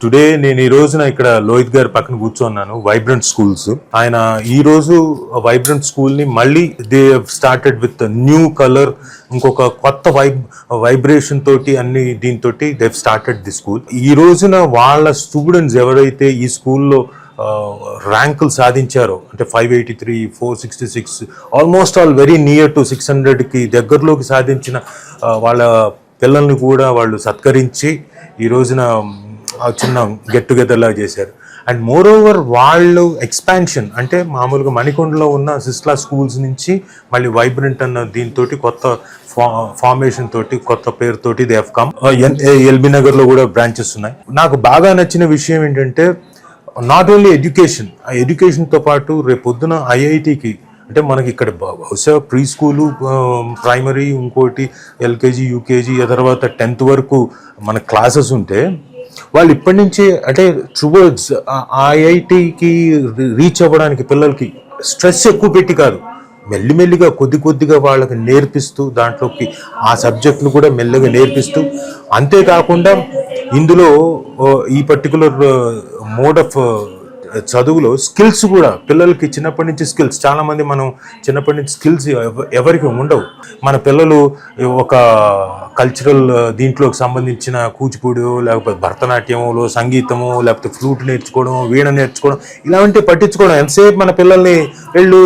Today నేను ఈ రోజున ఇక్కడ లోహిత్ గారి పక్కన కూర్చున్నాను. వైబ్రెంట్ స్కూల్స్ ఆయన ఈ రోజు వైబ్రెంట్ స్కూల్ ని మళ్ళీ they started with new colour, ఇంకొక కొత్త వైబ్రేషన్ తోటి అన్ని దీంతో దే స్టార్టెడ్ ది స్కూల్. ఈ రోజున వాళ్ళ స్టూడెంట్స్ ఎవరైతే ఈ స్కూల్లో ర్యాంకులు సాధించారో అంటే 583, 466, almost all very near to 600కి దగ్గరలోకి సాధించిన వాళ్ళ పిల్లల్ని కూడా వాళ్ళు సత్కరించి ఈ రోజున చిన్న గెట్ టుగెదర్ లాగా చేశారు. అండ్ మోర్ ఓవర్ వాళ్ళు ఎక్స్పాన్షన్ అంటే మామూలుగా మణికొండలో ఉన్న సిస్లా స్కూల్స్ నుంచి మళ్ళీ వైబ్రెంట్ అన్న దీంతో కొత్త ఫార్మేషన్ తోటి కొత్త పేరుతోటి దే హావ్ కమ్. ఎల్బీ నగర్లో కూడా బ్రాంచెస్ ఉన్నాయి. నాకు బాగా నచ్చిన విషయం ఏంటంటే నాట్ ఓన్లీ ఎడ్యుకేషన్, ఆ ఎడ్యుకేషన్తో పాటు రేపొద్దున ఐఐటికి అంటే మనకి ఇక్కడ బహుశా ప్రీ స్కూలు, ప్రైమరీ, ఇంకోటి ఎల్కేజీ, యూకేజీ, ఆ తర్వాత 10th వరకు మన క్లాసెస్ ఉంటే వాళ్ళు ఇప్పటి నుంచే అంటే టువర్డ్స్ ఐఐటికి రీచ్ అవ్వడానికి పిల్లలకి స్ట్రెస్ ఎక్కువ పెట్టి కాదు, మెల్లిమెల్లిగా కొద్దిగా వాళ్ళకి నేర్పిస్తూ దాంట్లోకి ఆ సబ్జెక్టులు కూడా మెల్లగా నేర్పిస్తూ, అంతేకాకుండా ఇందులో ఈ పర్టికులర్ మోడ్ ఆఫ్ చదువులో స్కిల్స్ కూడా పిల్లలకి చిన్నప్పటి నుంచి స్కిల్స్, చాలామంది మనం చిన్నప్పటి నుంచి స్కిల్స్ ఎవరికి ఉండవు. మన పిల్లలు ఒక కల్చరల్ దీంట్లోకి సంబంధించిన కూచిపూడియో లేకపోతే భరతనాట్యమో, సంగీతమో, లేకపోతే ఫ్లూట్ నేర్చుకోవడం, వీణ నేర్చుకోవడం, ఇలాంటివి పట్టించుకోవడం. ఎంతసేపు మన పిల్లల్ని వెళ్ళు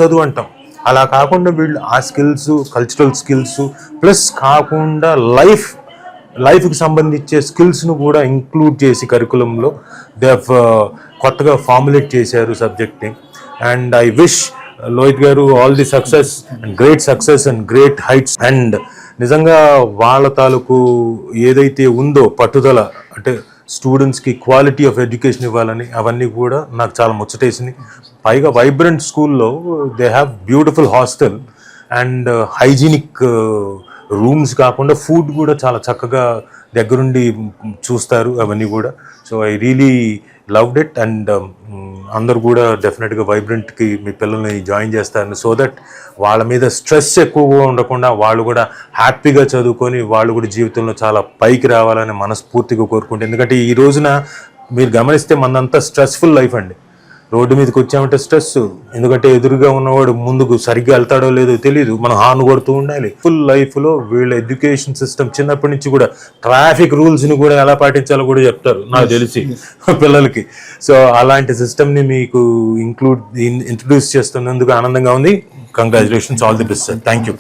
చదువు అంటాం. అలా కాకుండా వీళ్ళు ఆ స్కిల్స్, కల్చరల్ స్కిల్స్ ప్లస్ కాకుండా లైఫ్కి సంబంధించే స్కిల్స్ను కూడా ఇంక్లూడ్ చేసి కరికులంలో దే కొత్తగా ఫార్ములేట్ చేశారు సబ్జెక్ట్ని. అండ్ ఐ విష్ లోహిత్ గారు all the success and great heights. And నిజంగా వాళ్ళ తాలూకు ఏదైతే ఉందో పట్టుదల అంటే స్టూడెంట్స్కి క్వాలిటీ ఆఫ్ ఎడ్యుకేషన్ ఇవ్వాలని, అవన్నీ కూడా నాకు చాలా ముచ్చటేసింది. పైగా వైబ్రెంట్ స్కూల్లో they have beautiful hostel and hygienic rooms కాకుండా ఫుడ్ కూడా చాలా చక్కగా దగ్గరుండి చూస్తారు అవన్నీ కూడా. So I really loved it. And అందరు కూడా డెఫినెట్గా వైబ్రెంట్కి మీ పిల్లల్ని జాయిన్ చేస్తారని, సో దట్ వాళ్ళ మీద స్ట్రెస్ ఎక్కువగా ఉండకుండా వాళ్ళు కూడా హ్యాపీగా చదువుకొని వాళ్ళు కూడా జీవితంలో చాలా పైకి రావాలని మనస్ఫూర్తిగా కోరుకుంటే. ఎందుకంటే ఈ రోజున మీరు గమనిస్తే మనంతా స్ట్రెస్ఫుల్ లైఫ్ అండి. రోడ్డు మీదకి వచ్చామంటే స్ట్రెస్, ఎందుకంటే ఎదురుగా ఉన్నవాడు ముందుకు సరిగ్గా వెళ్తాడో లేదో తెలియదు, మనం హార్న్ కొడుతూ ఉండాలి. ఫుల్ లైఫ్లో వీళ్ళ ఎడ్యుకేషన్ సిస్టమ్ చిన్నప్పటి నుంచి కూడా ట్రాఫిక్ రూల్స్ని కూడా ఎలా పాటించాలో కూడా చెప్తారు నాకు తెలిసి పిల్లలకి. సో అలాంటి సిస్టమ్ని మీకు ఇంట్రడ్యూస్ చేస్తున్నందుకు ఆనందంగా ఉంది. Congratulations, all the best sir. Thank you.